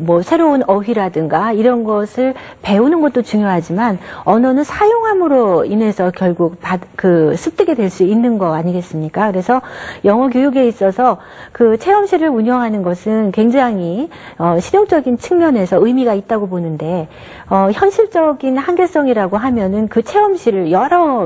뭐 새로운 어휘라든가 이런 것을 배우는 것도 중요하지만 언어는 사용함으로 인해서 결국 습득이 될 수 있는 거 아니겠습니까? 그래서 영어 교육에 있어서 그 체험실을 운영하는 것은 굉장히 실용적인 측면에서 의미가 있다고 보는데 현실적인 한계성이라고 하면은 그 체험실을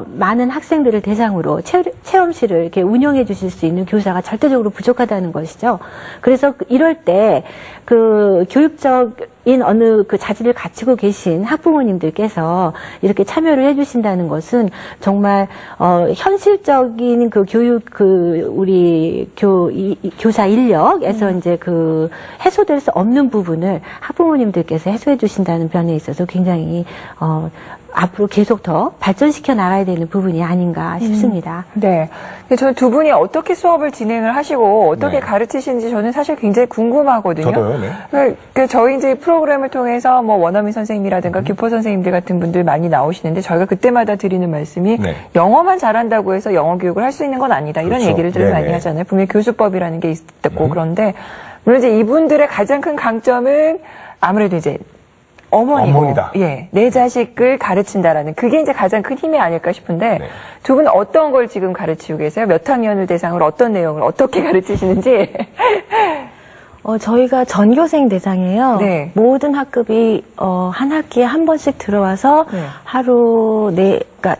많은 학생들을 대상으로 체험실을 이렇게 운영해 주실 수 있는 교사가 절대적으로 부족하다는 것이죠. 그래서 이럴 때 교육적인 어느 자질을 갖추고 계신 학부모님들께서 이렇게 참여를 해주신다는 것은 정말 현실적인 우리 교사 인력에서 이제 해소될 수 없는 부분을 학부모님들께서 해소해 주신다는 면에 있어서 굉장히 앞으로 계속 더 발전시켜 나가야 되는 부분이 아닌가 싶습니다. 네. 저는 두 분이 어떻게 수업을 진행을 하시고 어떻게 가르치시는지 저는 사실 굉장히 궁금하거든요. 저도요, 네. 저희 이제 프로그램을 통해서 뭐 원어민 선생님이라든가 규포 선생님들 같은 분들 많이 나오시는데 저희가 그때마다 드리는 말씀이 영어만 잘한다고 해서 영어 교육을 할 수 있는 건 아니다. 이런 얘기를 늘 많이 하잖아요. 분명히 교수법이라는 게 있고 그런데 물론 이제 이분들의 가장 큰 강점은 아무래도 이제 어머니다. 예, 내 자식을 가르친다라는 그게 이제 가장 큰 힘이 아닐까 싶은데 두 분 어떤 걸 지금 가르치고 계세요? 몇 학년을 대상으로 어떤 내용을 어떻게 가르치시는지? 저희가 전교생 대상이에요. 모든 학급이 한 학기에 한 번씩 들어와서 하루 그러니까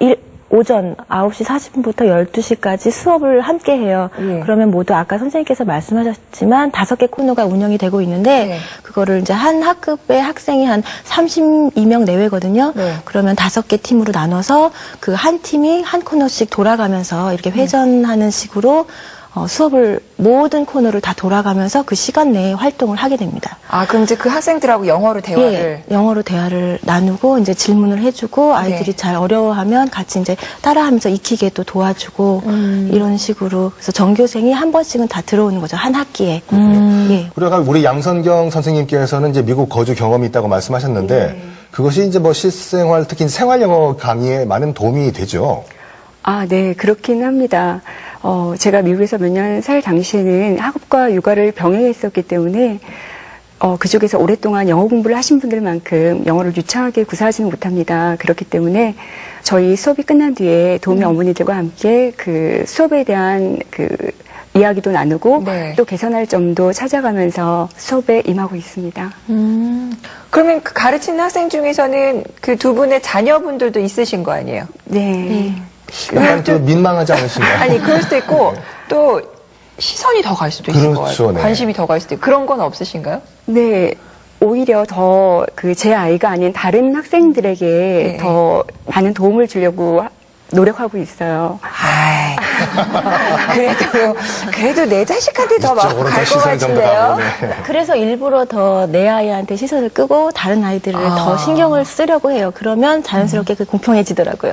오전 9시 40분부터 12시까지 수업을 함께 해요. 그러면 모두 아까 선생님께서 말씀하셨지만 5개 코너가 운영이 되고 있는데 그거를 이제 한 학급에 학생이 한 32명 내외거든요. 그러면 5개 팀으로 나눠서 그 한 팀이 한 코너씩 돌아가면서 이렇게 회전하는 식으로 수업을 모든 코너를 다 돌아가면서 그 시간 내에 활동을 하게 됩니다. 아, 그럼 이제 그 학생들하고 영어로 대화를? 예, 영어로 대화를 나누고 이제 질문을 해주고 아이들이 잘 어려워하면 같이 이제 따라하면서 익히게 또 도와주고 이런 식으로 그래서 전교생이 한 번씩은 다 들어오는 거죠. 한 학기에. 예. 그러니까 우리 양선경 선생님께서는 이제 미국 거주 경험이 있다고 말씀하셨는데 그것이 이제 뭐 실생활 특히 생활 영어 강의에 많은 도움이 되죠. 아, 네, 그렇긴 합니다. 제가 미국에서 몇 년 살 당시에는 학업과 육아를 병행했었기 때문에 그쪽에서 오랫동안 영어 공부를 하신 분들만큼 영어를 유창하게 구사하지는 못합니다. 그렇기 때문에 저희 수업이 끝난 뒤에 도우미 어머니들과 함께 그 수업에 대한 이야기도 나누고 또 개선할 점도 찾아가면서 수업에 임하고 있습니다. 그러면 그 가르치는 학생 중에서는 그 두 분의 자녀분들도 있으신 거 아니에요? 네. 약간 좀 민망하지 않으신가요? 아니, 그럴 수도 있고, 또, 시선이 더 갈 수도 있을 것 같아요. 관심이 더 갈 수도 있고. 그런 건 없으신가요? 네. 오히려 더 제 아이가 아닌 다른 학생들에게 더 많은 도움을 주려고 노력하고 있어요. 아이, 그래도 내 자식한테 더 막 갈 것 같은데요? 그래서 일부러 더 내 아이한테 시선을 끄고 다른 아이들을 더 신경을 쓰려고 해요. 그러면 자연스럽게 공평해지더라고요.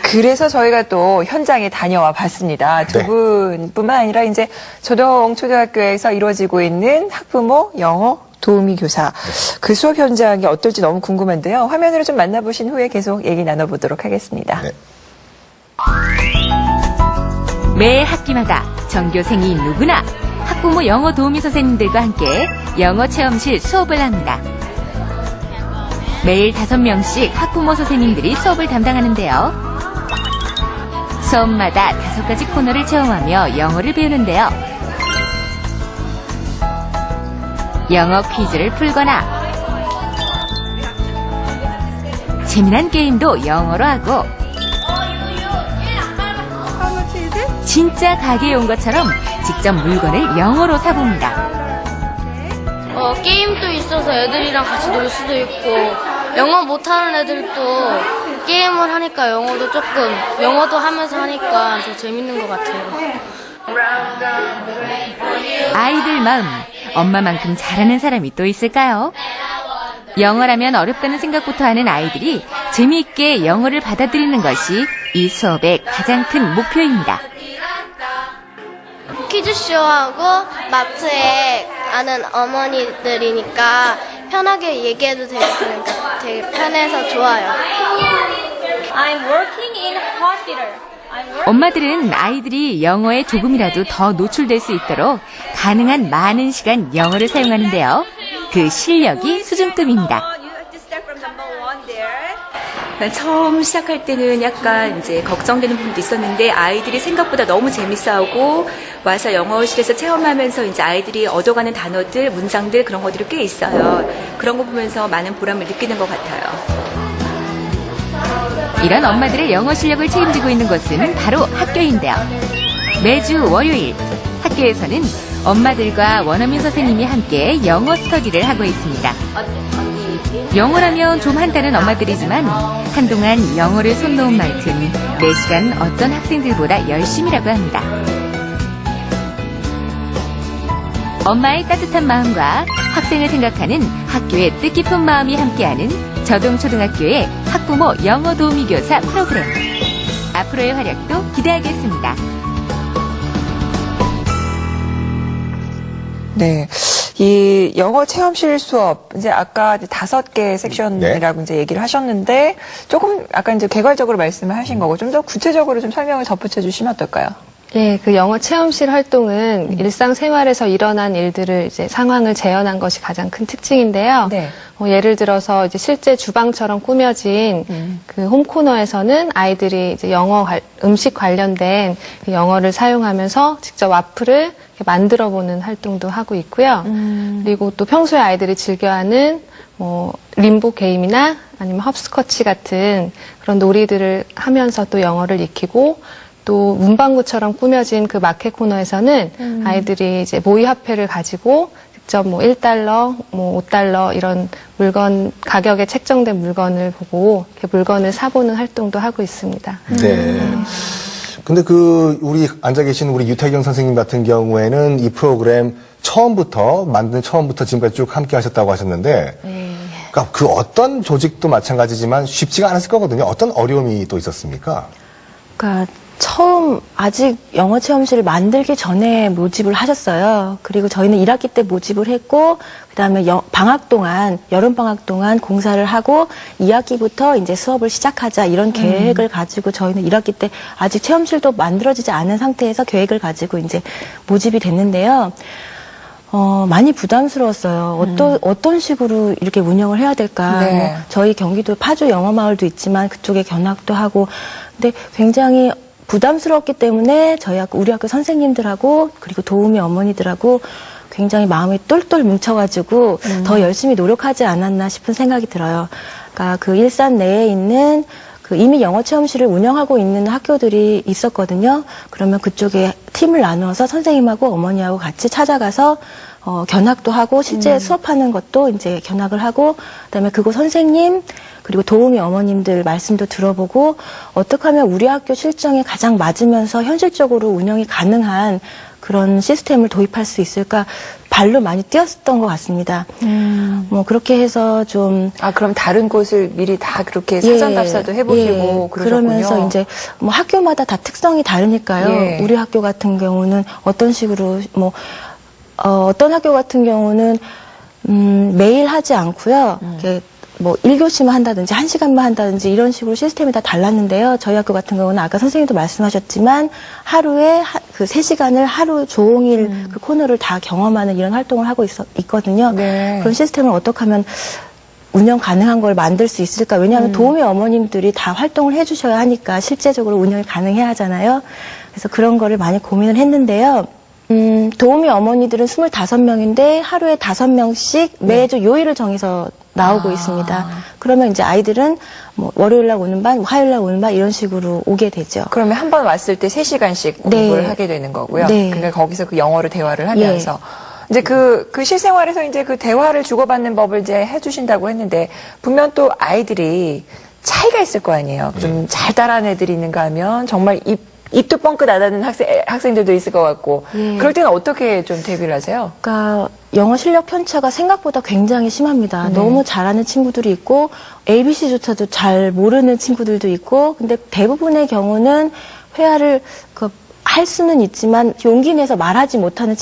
그래서 저희가 또 현장에 다녀와 봤습니다. 두 분뿐만 아니라 이제 초등학교에서 이루어지고 있는 학부모 영어 도우미 교사 그 수업 현장이 어떨지 너무 궁금한데요. 화면으로 좀 만나보신 후에 계속 얘기 나눠보도록 하겠습니다. 매 학기마다 전교생이 누구나 학부모 영어 도우미 선생님들과 함께 영어 체험실 수업을 합니다. 매일 5명씩 학부모 선생님들이 수업을 담당하는데요. 수업마다 5가지 코너를 체험하며 영어를 배우는데요. 영어 퀴즈를 풀거나 재미난 게임도 영어로 하고 진짜 가게에 온 것처럼 직접 물건을 영어로 사봅니다. 게임도 있어서 애들이랑 같이 놀 수도 있고 영어 못하는 애들도 게임을 하니까 영어도 하면서 하니까 더 재밌는 것 같아요. 아이들 마음, 엄마만큼 잘하는 사람이 또 있을까요? 영어라면 어렵다는 생각부터 하는 아이들이 재미있게 영어를 받아들이는 것이 이 수업의 가장 큰 목표입니다. 퀴즈쇼하고 마트에 아는 어머니들이니까 편하게 얘기해도 되고 그러니까 되게 편해서 좋아요. I'm working in hospital. 엄마들은 아이들이 영어에 조금이라도 더 노출될 수 있도록 가능한 많은 시간 영어를 사용하는데요. 그 실력이 수준급입니다. 처음 시작할 때는 약간 이제 걱정되는 부분도 있었는데 아이들이 생각보다 너무 재밌어하고 와서 영어실에서 체험하면서 이제 아이들이 얻어가는 단어들, 문장들 그런 것들이 꽤 있어요. 그런 거 보면서 많은 보람을 느끼는 것 같아요. 이런 엄마들의 영어 실력을 책임지고 있는 곳은 바로 학교인데요. 매주 월요일 학교에서는 엄마들과 원어민 선생님이 함께 영어 스터디를 하고 있습니다. 영어라면 좀 한다는 엄마들이지만 한동안 영어를 손 놓은 만큼 매시간 어떤 학생들보다 열심이라고 합니다. 엄마의 따뜻한 마음과 학생을 생각하는 학교의 뜻깊은 마음이 함께하는 저동초등학교의 학부모 영어 도우미 교사 프로그램. 앞으로의 활약도 기대하겠습니다. 네. 이 영어 체험실 수업, 이제 아까 5개 섹션이라고 이제 얘기를 하셨는데, 조금 아까 이제 개괄적으로 말씀을 하신 거고, 좀 더 구체적으로 좀 설명을 덧붙여 주시면 어떨까요? 예, 그 영어 체험실 활동은 일상생활에서 일어난 일들을 이제 상황을 재현한 것이 가장 큰 특징인데요. 네. 예를 들어서 이제 실제 주방처럼 꾸며진 그 홈코너에서는 아이들이 이제 음식 관련된 그 영어를 사용하면서 직접 와플을 만들어 보는 활동도 하고 있고요. 그리고 또 평소에 아이들이 즐겨하는 림보 게임이나 아니면 헙스커치 같은 그런 놀이들을 하면서 또 영어를 익히고 또 문방구처럼 꾸며진 그 마켓 코너에서는 아이들이 이제 모의 화폐를 가지고 직접 1달러, 5달러 이런 물건 가격에 책정된 물건을 보고 이렇게 물건을 사보는 활동도 하고 있습니다. 네. 근데 우리 앉아 계신 우리 유태경 선생님 같은 경우에는 이 프로그램 만드는 처음부터 지금까지 쭉 함께 하셨다고 하셨는데, 그러니까 그 어떤 조직도 마찬가지지만 쉽지가 않았을 거거든요. 어떤 어려움이 또 있었습니까? 그러니까 처음 아직 영어 체험실을 만들기 전에 모집을 하셨어요. 그리고 저희는 1학기 때 모집을 했고 그다음에 방학 동안 여름 방학 동안 공사를 하고 2학기부터 이제 수업을 시작하자 이런 계획을 가지고 저희는 1학기 때 아직 체험실도 만들어지지 않은 상태에서 계획을 가지고 이제 모집이 됐는데요. 많이 부담스러웠어요. 어떤 식으로 이렇게 운영을 해야 될까. 네. 저희 경기도 파주 영어마을도 있지만 그쪽에 견학도 하고 근데 굉장히 부담스러웠기 때문에 우리 학교 선생님들하고 그리고 도우미 어머니들하고 굉장히 마음이 똘똘 뭉쳐가지고 더 열심히 노력하지 않았나 싶은 생각이 들어요. 그러니까 그 일산 내에 있는 이미 영어 체험실을 운영하고 있는 학교들이 있었거든요. 그러면 그쪽에 팀을 나누어서 선생님하고 어머니하고 같이 찾아가서 견학도 하고 실제 수업하는 것도 이제 견학을 하고 그다음에 그곳 선생님 그리고 도우미 어머님들 말씀도 들어보고 어떻게 하면 우리 학교 실정에 가장 맞으면서 현실적으로 운영이 가능한 그런 시스템을 도입할 수 있을까 발로 많이 뛰었던 것 같습니다. 그렇게 해서 좀 그럼 다른 곳을 미리 다 그렇게 사전답사도 해보시고 그러셨군요. 그러면서 이제 학교마다 다 특성이 다르니까요. 예. 우리 학교 같은 경우는 어떤 식으로 어떤 학교 같은 경우는 매일 하지 않고요. 이렇게 1교시만 한다든지 1시간만 한다든지 이런 식으로 시스템이 다 달랐는데요. 저희 학교 같은 경우는 아까 선생님도 말씀하셨지만 하루에 그 3시간을 하루 종일 그 코너를 다 경험하는 이런 활동을 하고 있거든요. 네. 그런 시스템을 어떻게 하면 운영 가능한 걸 만들 수 있을까? 왜냐하면 도우미 어머님들이 다 활동을 해주셔야 하니까 실제적으로 운영이 가능해야 하잖아요. 그래서 그런 거를 많이 고민을 했는데요. 도우미 어머니들은 25명인데 하루에 5명씩 매주 요일을 정해서 나오고 있습니다. 그러면 이제 아이들은 월요일 날 오는 반, 화요일 날 오는 반 이런 식으로 오게 되죠. 그러면 한 번 왔을 때 3시간씩 공부를 하게 되는 거고요. 네. 그러니까 거기서 그 영어로 대화를 하면서 이제 그 실생활에서 이제 그 대화를 주고받는 법을 이제 해주신다고 했는데 분명 또 아이들이 차이가 있을 거 아니에요. 좀 잘 따라하는 애들이 있는가 하면 정말 입도 뻥끗 안 하는 학생들도 있을 것 같고 그럴 때는 어떻게 좀 대비를 하세요? 그러니까 영어 실력 편차가 생각보다 굉장히 심합니다. 너무 잘하는 친구들이 있고 ABC조차도 잘 모르는 친구들도 있고 근데 대부분의 경우는 회화를 할 수는 있지만 용기 내서 말하지 못하는